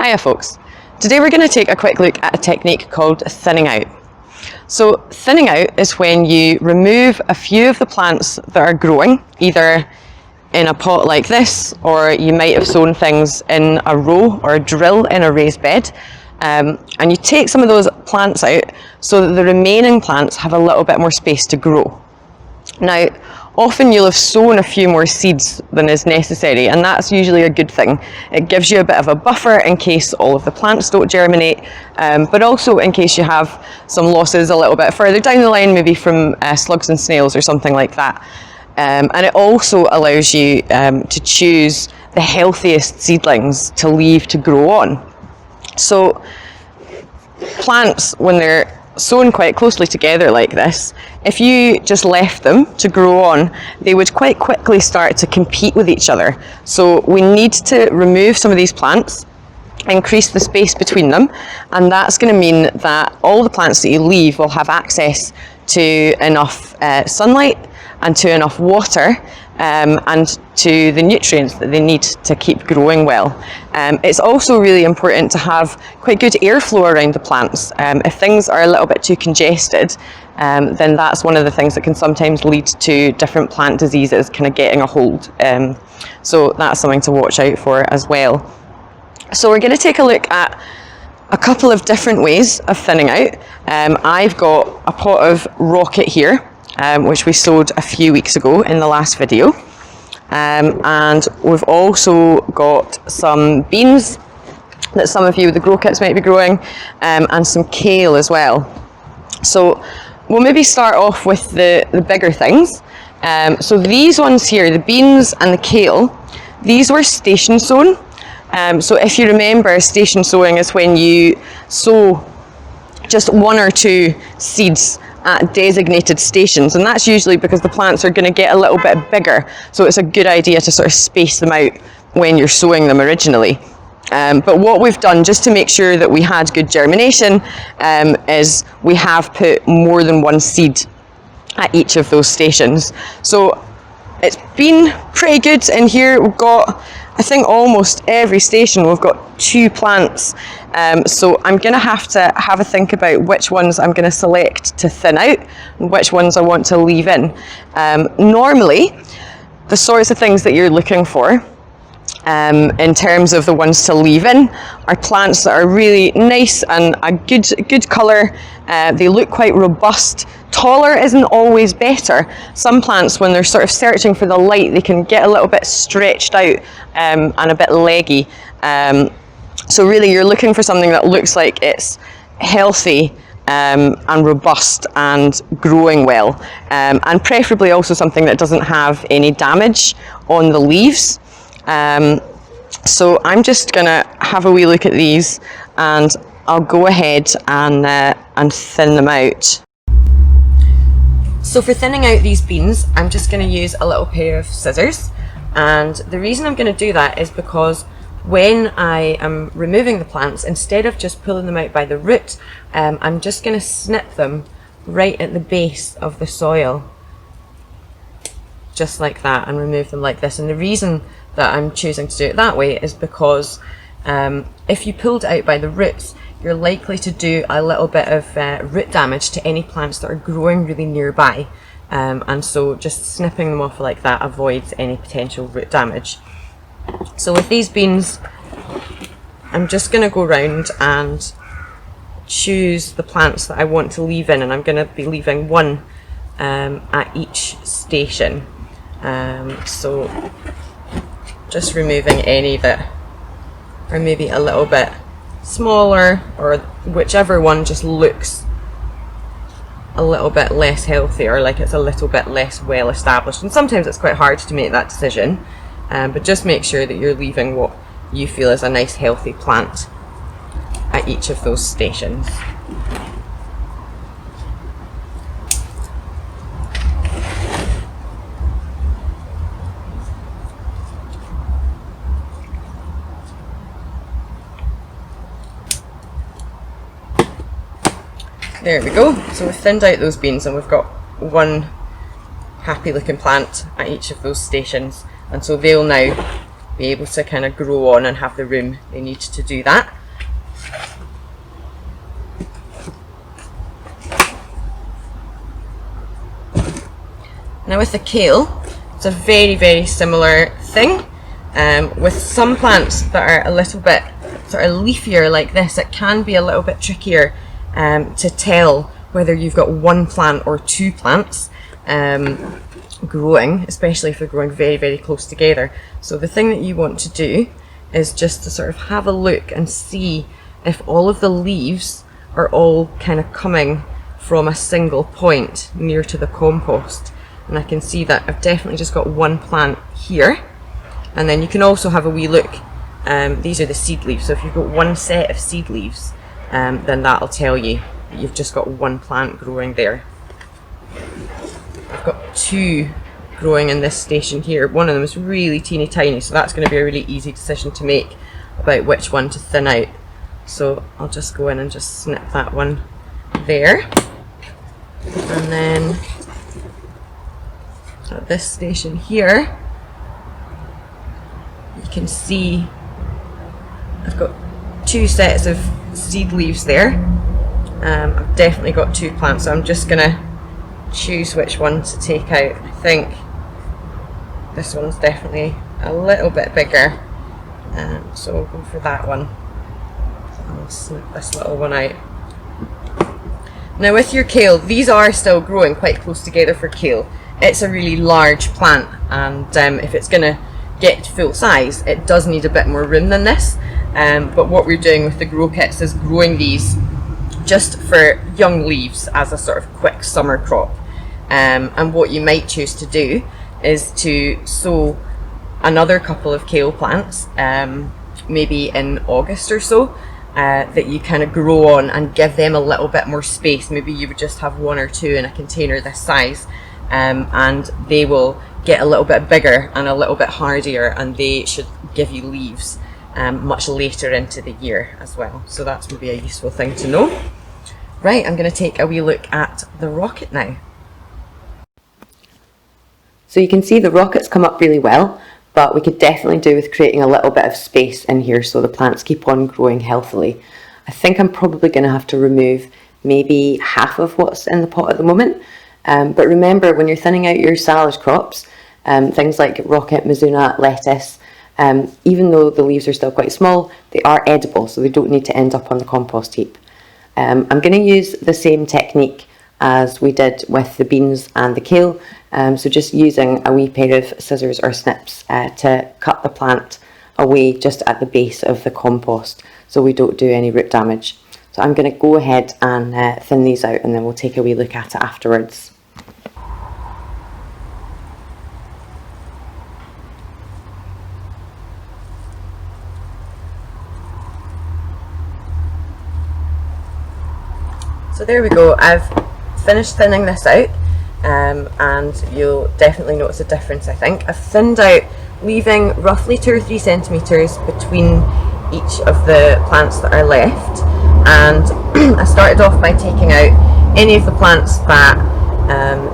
Hiya folks. Today we're going to take a quick look at a technique called thinning out. So thinning out is when you remove a few of the plants that are growing, either in a pot like this, or you might have sown things in a row or a drill in a raised bed, and you take some of those plants out so that the remaining plants have a little bit more space to grow. Now, often you'll have sown a few more seeds than is necessary, and that's usually a good thing. It gives you a bit of a buffer in case all of the plants don't germinate, but also in case you have some losses a little bit further down the line, maybe from slugs and snails or something like that. And it also allows you to choose the healthiest seedlings to leave to grow on. So plants, when they're sown quite closely together like this, if you just left them to grow on, they would quite quickly start to compete with each other. So we need to remove some of these plants, increase the space between them, and that's going to mean that all the plants that you leave will have access to enough sunlight and to enough water and to the nutrients that they need to keep growing well. It's also really important to have quite good airflow around the plants. If things are a little bit too congested, then that's one of the things that can sometimes lead to different plant diseases kind of getting a hold. So that's something to watch out for as well. So we're going to take a look at a couple of different ways of thinning out. I've got a pot of rocket here, which we sowed a few weeks ago in the last video. And we've also got some beans that some of you with the grow kits might be growing, and some kale as well. So we'll maybe start off with the bigger things. So these ones here, the beans and the kale, these were station sown. So if you remember, station sowing is when you sow just one or two seeds at designated stations, and that's usually because the plants are going to get a little bit bigger, so it's a good idea to sort of space them out when you're sowing them originally. But what we've done, just to make sure that we had good germination, is we have put more than one seed at each of those stations. So it's been pretty good in here. We've got, I think, almost every station we've got 2 plants. So I'm going to have a think about which ones I'm going to select to thin out and which ones I want to leave in. Normally, the sorts of things that you're looking for in terms of the ones to leave in are plants that are really nice and a good colour. They look quite robust. Taller isn't always better. Some plants, when they're sort of searching for the light, they can get a little bit stretched out and a bit leggy. So really you're looking for something that looks like it's healthy and robust and growing well, and preferably also something that doesn't have any damage on the leaves. So I'm just going to have a wee look at these, and I'll go ahead and thin them out. So for thinning out these beans, I'm just going to use a little pair of scissors, and the reason I'm going to do that is because when I am removing the plants, instead of just pulling them out by the root, I'm just going to snip them right at the base of the soil, just like that, and remove them like this. And the reason that I'm choosing to do it that way is because if you pulled it out by the roots, you're likely to do a little bit of root damage to any plants that are growing really nearby, and so just snipping them off like that avoids any potential root damage. So with these beans, I'm just going to go round and choose the plants that I want to leave in, and I'm going to be leaving one at each station. So just removing any that are maybe a little bit smaller, or whichever one just looks a little bit less healthy, or like it's a little bit less well established. And sometimes it's quite hard to make that decision, but just make sure that you're leaving what you feel is a nice healthy plant at each of those stations. There we go. So we've thinned out those beans, and we've got one happy looking plant at each of those stations, and so they'll now be able to kind of grow on and have the room they need to do that. Now with the kale, it's a very similar thing. With some plants that are a little bit sort of leafier like this, it can be a little bit trickier to tell whether you've got one plant or two plants growing, especially if they're growing very close together. So the thing that you want to do is just to sort of have a look and see if all of the leaves are all kind of coming from a single point near to the compost. And I can see that I've definitely just got one plant here. And then you can also have a wee look. These are the seed leaves. So if you've got one set of seed leaves, then that'll tell you that you've just got one plant growing there. I've got two growing in this station here. One of them is really teeny tiny, so that's going to be a really easy decision to make about which one to thin out. So I'll just go in and just snip that one there. And then at this station here, you can see I've got two sets of seed leaves there. I've definitely got two plants, so I'm just going to choose which one to take out. I think this one's definitely a little bit bigger, so we'll go for that one. I'll snip this little one out. Now with your kale, these are still growing quite close together for kale. It's a really large plant, and if it's going to get full size, it does need a bit more room than this. But what we're doing with the grow kits is growing these just for young leaves as a sort of quick summer crop. And what you might choose to do is to sow another couple of kale plants, maybe in August or so, that you kind of grow on and give them a little bit more space. Maybe you would just have one or two in a container this size, and they will get a little bit bigger and a little bit hardier, and they should give you leaves much later into the year as well. So that's maybe a useful thing to know. Right, I'm going to take a wee look at the rocket now. So you can see the rockets come up really well, but we could definitely do with creating a little bit of space in here so the plants keep on growing healthily. I think I'm probably going to have to remove maybe half of what's in the pot at the moment. But remember, when you're thinning out your salad crops, things like rocket, mizuna, lettuce, even though the leaves are still quite small, they are edible, so they don't need to end up on the compost heap. I'm going to use the same technique as we did with the beans and the kale, so just using a wee pair of scissors or snips to cut the plant away just at the base of the compost so we don't do any root damage. So I'm going to go ahead and thin these out, and then we'll take a wee look at it afterwards. So there we go, I've finished thinning this out, and you'll definitely notice a difference, I think. I've thinned out, leaving roughly 2 or 3 centimetres between each of the plants that are left, and I started off by taking out any of the plants that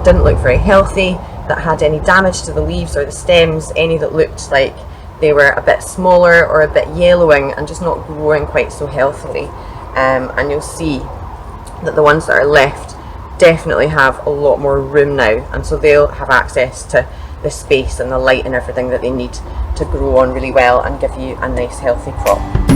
didn't look very healthy, that had any damage to the leaves or the stems, any that looked like they were a bit smaller or a bit yellowing and just not growing quite so healthily. And you'll see that the ones that are left definitely have a lot more room now, and so they'll have access to the space and the light and everything that they need to grow on really well and give you a nice healthy crop.